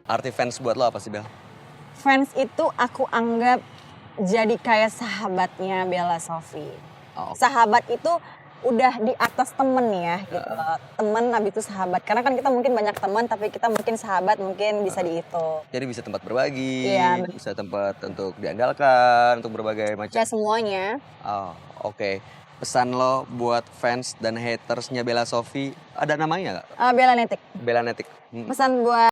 Arti fans buat lo apa sih, Bel? Fans itu aku anggap jadi kayak sahabatnya Bella Sophie. Oh, Sahabat itu udah di atas temen ya gitu. Temen habis itu sahabat. Karena kan kita mungkin banyak teman tapi kita mungkin sahabat mungkin bisa dihitung. jadi bisa tempat berbagi, Iya, bisa tempat untuk diandalkan, untuk berbagai macam. Ya semuanya. Oh, oke. Pesan lo buat fans dan hatersnya Bella Sophie, ada namanya nggak? Bella Netik. Bella Netik. Pesan buat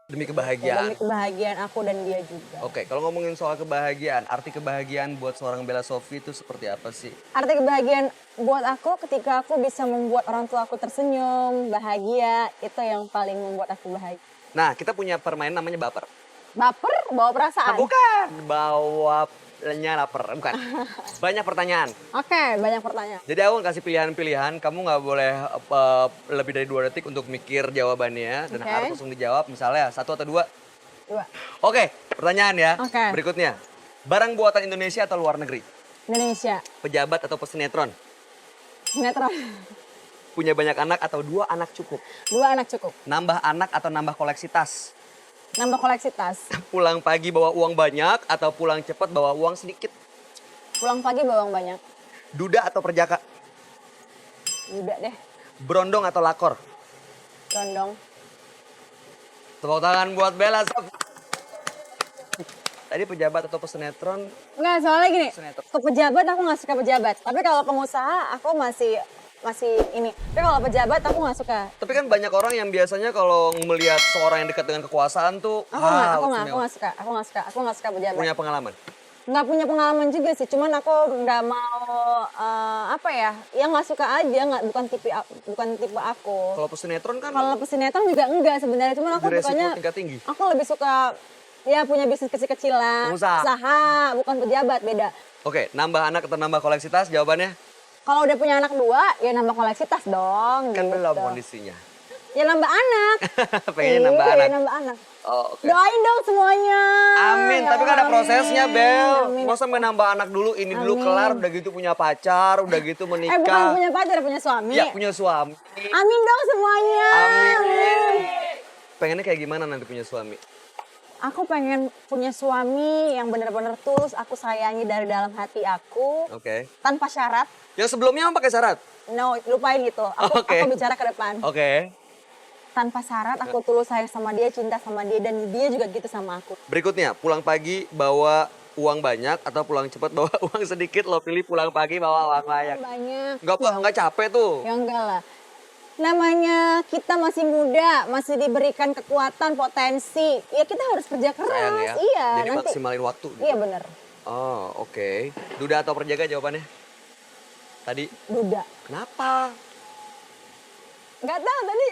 Demi kebahagiaan. demi kebahagiaan aku dan dia juga. Oke, kalau ngomongin soal kebahagiaan, arti kebahagiaan buat seorang Bella Sophie itu seperti apa sih? Arti kebahagiaan buat aku ketika aku bisa membuat orang tua aku tersenyum, bahagia, itu yang paling membuat aku bahagia. Nah, kita punya permainan namanya baper. Baper, bawa perasaan. Bukan, bawanya lapar, bukan. Banyak pertanyaan. Oke, banyak pertanyaan. Jadi aku kasih pilihan-pilihan, kamu nggak boleh lebih dari 2 detik untuk mikir jawabannya dan Oke. harus langsung dijawab. Misalnya 1 atau 2. 2. Oke, pertanyaan ya. Oke. Berikutnya, barang buatan Indonesia atau luar negeri? Indonesia, Pejabat atau pesinetron? sinetron. Punya banyak anak atau 2 anak cukup? 2 anak cukup. Nambah anak atau nambah koleksi tas? Nambah koleksi tas. Pulang pagi bawa uang banyak atau pulang cepat bawa uang sedikit? Pulang pagi bawang banyak. Duda atau perjaka? Udah deh, Berondong atau lakor? condong. Tepuk tangan buat Bella Sophie. Tadi pejabat atau pesinetron? Enggak, soalnya gini, Sinetron. ke pejabat aku nggak suka pejabat. Tapi kalau pengusaha aku masih ini. Tapi kalau pejabat aku nggak suka. Tapi kan banyak orang yang biasanya kalau melihat seorang yang dekat dengan kekuasaan tuh, Aku istimewa. nggak suka. Aku nggak suka pejabat. Punya pengalaman. Nggak punya pengalaman juga sih, cuman aku nggak mau ya nggak suka aja, bukan tipe aku. Kalau pesinetron kan Kalau pesinetron juga enggak sebenarnya, cuman aku beresiko sukanya tingkat tinggi. aku lebih suka ya punya bisnis kecil-kecilan, Pengusaha. usaha, bukan pejabat, beda. Oke, nambah anak atau nambah koleksi tas? Jawabannya Kalau udah punya anak 2, ya nambah koleksi tas dong. kan gitu. belum kondisinya. Ya nambah anak. Pengennya nambah Iya, anak. nambah anak. Oh, oke. Doain dong semuanya. Amin, Ya tapi kan ada Allah, prosesnya, amin. Bel. Amin. Masa main nambah anak dulu, ini dulu Amin. kelar, udah gitu punya pacar, udah gitu menikah. Bukan punya pacar, punya suami. Ya, punya suami. Amin dong semuanya. Amin. Pengennya kayak gimana nanti punya suami? Aku pengen punya suami yang benar-benar tulus aku sayangi dari dalam hati aku, Oke. tanpa syarat. Yang sebelumnya emang pakai syarat? No, lupain itu. Aku Oke. bicara ke depan. Oke. Tanpa syarat, aku tulus sayang sama dia, cinta sama dia, dan dia juga gitu sama aku. Berikutnya, pulang pagi bawa uang banyak atau pulang cepat bawa uang sedikit, lo pilih pulang pagi bawa uang banyak. Banyak. Nggak capek tuh. Ya enggak lah. Namanya kita masih muda, masih diberikan kekuatan, potensi. Ya kita harus kerja keras. Sayang ya. Iya, Jadi nanti. maksimalin waktu. Gitu. Iya bener. Oh, oke. Duda atau perjaga jawabannya? Tadi Duda. kenapa? Enggak tahu tadi.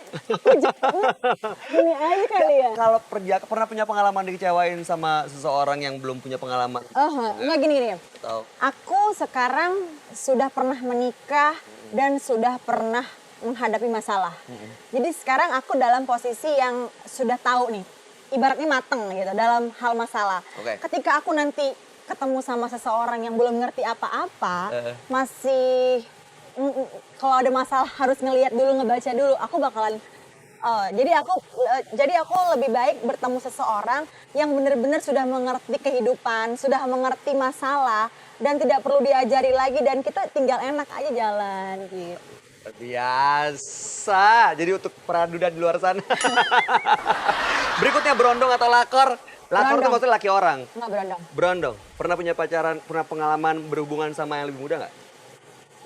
Ini aja kali ya. Kalau perjaga pernah punya pengalaman dikecewain sama seseorang yang belum punya pengalaman? Enggak gini. Atau Aku sekarang sudah pernah menikah dan sudah pernah menghadapi masalah. Jadi sekarang aku dalam posisi yang sudah tahu nih, ibaratnya mateng gitu dalam hal masalah. Oke. Ketika aku nanti ketemu sama seseorang yang belum ngerti apa-apa, masih kalau ada masalah harus ngelihat dulu, ngebaca dulu, aku bakalan jadi aku lebih baik bertemu seseorang yang benar-benar sudah mengerti kehidupan, sudah mengerti masalah dan tidak perlu diajari lagi dan kita tinggal enak aja jalan gitu. biasa. Jadi untuk para duda di luar sana. Berikutnya berondong atau lakor? Lakor itu Berondong. maksudnya laki orang. Enggak berondong. Berondong. Pernah punya pacaran, pernah pengalaman berhubungan sama yang lebih muda nggak?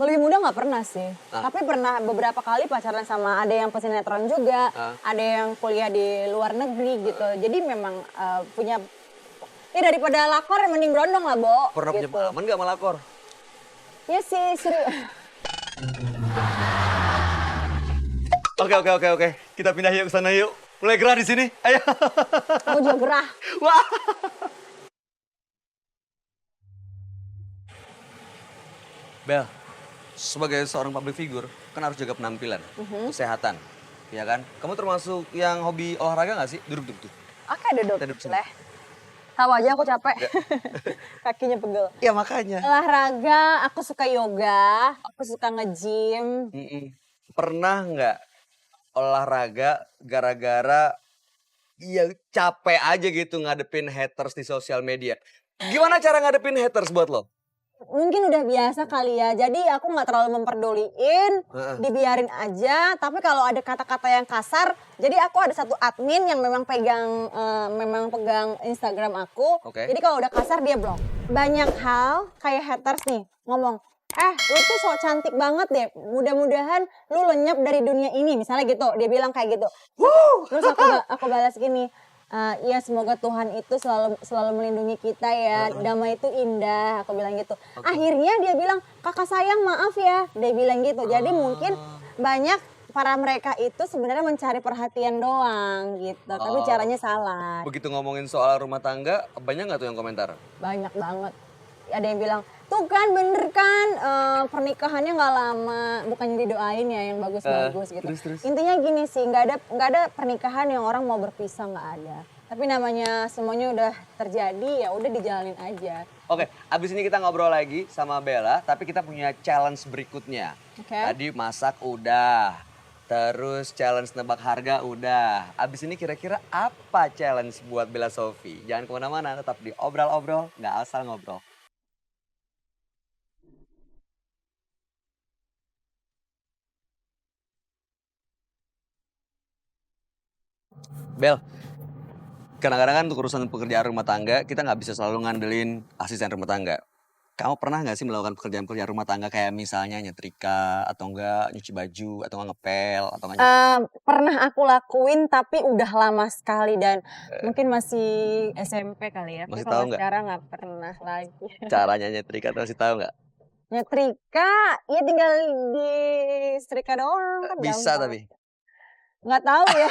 Lebih muda nggak pernah sih. Tapi pernah beberapa kali pacaran sama ada yang pesinetron juga, ada yang kuliah di luar negeri gitu. Jadi memang punya daripada lakor mending berondong lah, Bo. Pernah punya gitu. pengalaman nggak sama lakor? Ya sih, serius. Oke. Kita pindah yuk ke sana yuk. Mulai gerah di sini. Ayo. Aku juga gerah. Wah. Bel, sebagai seorang public figure kan harus jaga penampilan, kesehatan, ya kan? Kamu termasuk yang hobi olahraga nggak sih? Duduk. Oke, duduk. Kita duduk sini. Boleh. Tahu aja aku capek. Kakinya pegel. Ya makanya. Olahraga, aku suka yoga, aku suka nge-gym. Pernah nggak olahraga gara-gara ya capek aja gitu ngadepin haters di sosial media? Gimana cara ngadepin haters buat lo? Mungkin udah biasa kali ya, jadi aku nggak terlalu memperduliin, dibiarin aja. Tapi kalau ada kata-kata yang kasar, jadi aku ada satu admin yang memang pegang Instagram aku. Jadi kalau udah kasar dia blok. Banyak hal kayak haters nih ngomong, lu tuh sok cantik banget deh, mudah-mudahan lu lenyap dari dunia ini, misalnya gitu. Dia bilang kayak gitu. Terus aku balas gini, iya semoga Tuhan itu selalu melindungi kita ya. Damai itu indah, aku bilang gitu. Akhirnya dia bilang, kakak sayang maaf ya, dia bilang gitu. Jadi mungkin banyak para mereka itu sebenarnya mencari perhatian doang gitu, tapi caranya salah. Begitu ngomongin soal rumah tangga, banyak nggak tuh yang komentar? Banyak banget. Ada yang bilang, tuh kan bener kan pernikahannya nggak lama, bukan didoain ya yang bagus-bagus gitu. Terus. Intinya gini sih, nggak ada pernikahan yang orang mau berpisah, nggak ada. Tapi namanya semuanya udah terjadi, ya udah dijalanin aja. Oke, abis ini kita ngobrol lagi sama Bella, tapi kita punya challenge berikutnya. Tadi masak udah, terus challenge nebak harga udah. Abis ini kira-kira apa challenge buat Bella Sophie? Jangan kemana-mana, tetap di Obrol-Obrol, nggak asal ngobrol. Bel, kadang-kadang kan untuk urusan pekerjaan rumah tangga, kita nggak bisa selalu ngandelin asisten rumah tangga. Kamu pernah nggak sih melakukan pekerjaan-pekerjaan rumah tangga kayak misalnya nyetrika, atau enggak nyuci baju, atau enggak ngepel, atau enggak pernah aku lakuin tapi udah lama sekali dan mungkin masih SMP kali ya. Masih Kalau tahu nggak? sekarang nggak pernah lagi. Caranya nyetrika masih tahu nggak? Nyetrika, ya tinggal di setrika doang kan Bisa gampang. tapi. Nggak tahu ya.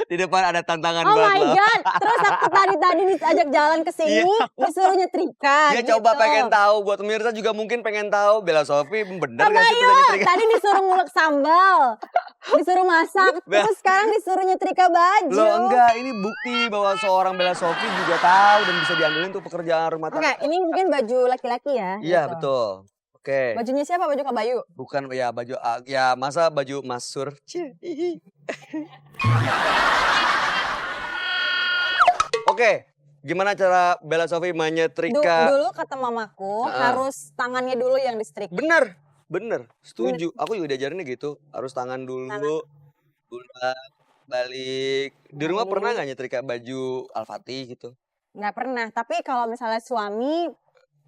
Di depan ada tantangan Oh buat my lo. God, terus aku tadi diajak jalan ke sini, disuruh nyetrika Dia gitu. coba pengen tahu, buat pemirsa juga mungkin pengen tahu Bella Sophie bener nggak sih bisa Bayu, nyetrika? tadi disuruh ngulek sambal, disuruh masak, terus sekarang disuruh nyetrika baju. Lo enggak, ini bukti bahwa seorang Bella Sophie juga tahu dan bisa diambilin untuk pekerjaan rumah tangga. Oke, ini mungkin baju laki-laki ya. Iya gitu. betul. Oke. Bajunya siapa? Baju Kak Bayu? Bukan ya baju ya masa baju Masur. Oke, gimana cara Bella Sophie menyetrika? Dulu kata mamaku harus tangannya dulu yang disetrika. Bener, setuju. Aku juga diajarinnya gitu, harus tangan dulu, bulat, balik. Di rumah pernah nggak nyetrika baju Al-Fatih gitu? Nggak pernah, tapi kalau misalnya suami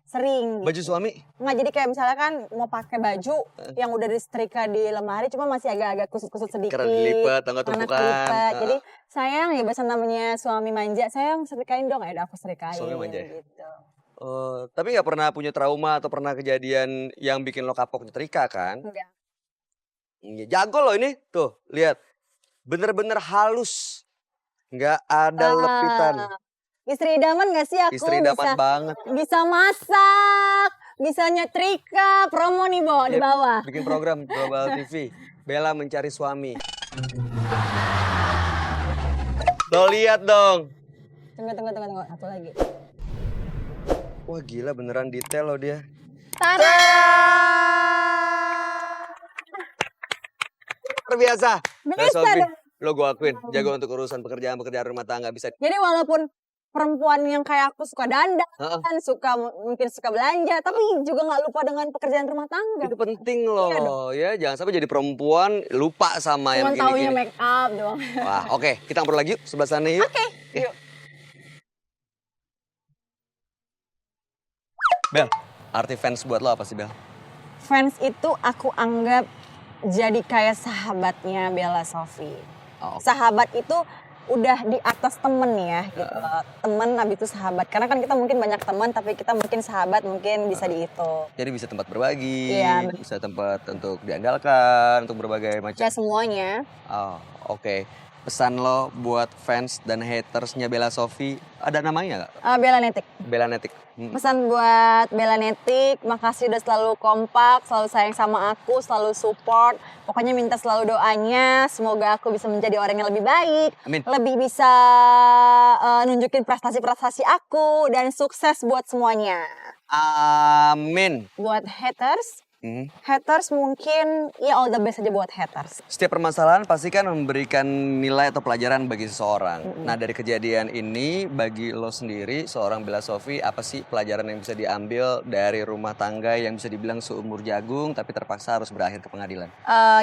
sering. Baju suami? Nggak, jadi kayak misalnya kan mau pakai baju yang udah disetrika di lemari cuma masih agak-agak kusut-kusut sedikit. Karena dilipet, atau nggak Karena tumpukan. kelipet. Jadi sayang ya, biasa namanya suami manja, sayang setrikain dong, ya udah aku setrikain. Suami manja. Gitu. Tapi nggak pernah punya trauma atau pernah kejadian yang bikin lo kapok nyetrika kan? Enggak. Jago lo ini, tuh lihat, bener-bener halus, nggak ada lepitan. Istri idaman gak sih aku? Istri idaman banget. Bisa masak, bisa nyetrika, promo nih di bawah. Bikin program Global TV, Bella mencari suami. Lo lihat dong. Tunggu, satu lagi. Wah gila beneran detail lo dia. Tada! Luar biasa. Bisa Sophie, dong. lo gue akuin, jago untuk urusan pekerjaan rumah tangga bisa. Jadi walaupun perempuan yang kayak aku suka dandan, mungkin suka belanja, tapi juga nggak lupa dengan pekerjaan rumah tangga. Itu penting loh, ya jangan sampai jadi perempuan lupa sama yang Cuman taunya gini-gini. make up doang. Wah, oke, kita ngobrol lagi yuk sebelah sana yuk. Oke, yuk. Bel, arti fans buat lo apa sih Bel? Fans itu aku anggap jadi kayak sahabatnya Bella Sophie. Sahabat itu udah di atas temen ya, gitu. Temen habis itu sahabat. Karena kan kita mungkin banyak teman, tapi kita mungkin sahabat mungkin bisa dihitung. Jadi bisa tempat berbagi, Iya, bisa tempat untuk diandalkan, untuk berbagai macam. Ya semuanya. Oh, oke. pesan lo buat fans dan hatersnya Bella Sophie, ada namanya nggak? Bella Netik. Bella Netik. Pesan buat Bella Netik, makasih udah selalu kompak, selalu sayang sama aku, selalu support. Pokoknya minta selalu doanya, semoga aku bisa menjadi orang yang lebih baik. Amin. Lebih bisa nunjukin prestasi-prestasi aku, dan sukses buat semuanya. Amin. Buat haters, haters mungkin ya all the best aja buat haters. Setiap permasalahan pasti kan memberikan nilai atau pelajaran bagi seseorang. Nah dari kejadian ini bagi lo sendiri seorang Bella Sophie, apa sih pelajaran yang bisa diambil dari rumah tangga yang bisa dibilang seumur jagung tapi terpaksa harus berakhir ke pengadilan?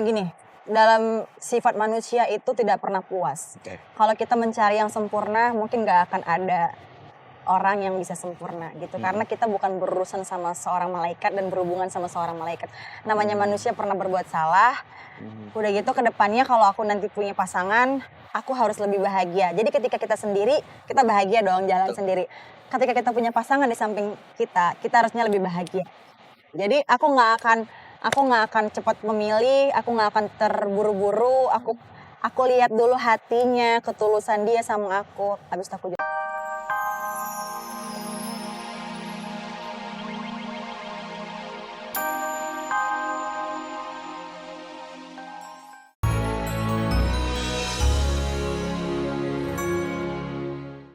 Gini, dalam sifat manusia itu tidak pernah puas. Kalau kita mencari yang sempurna mungkin gak akan ada orang yang bisa sempurna gitu. Karena kita bukan berurusan sama seorang malaikat dan berhubungan sama seorang malaikat. Namanya manusia pernah berbuat salah. Udah gitu ke depannya kalau aku nanti punya pasangan, aku harus lebih bahagia. Jadi ketika kita sendiri, kita bahagia dong jalan sendiri. Ketika kita punya pasangan di samping kita harusnya lebih bahagia. Jadi aku nggak akan cepat memilih, aku nggak akan terburu-buru, aku lihat dulu hatinya, ketulusan dia sama aku, habis itu aku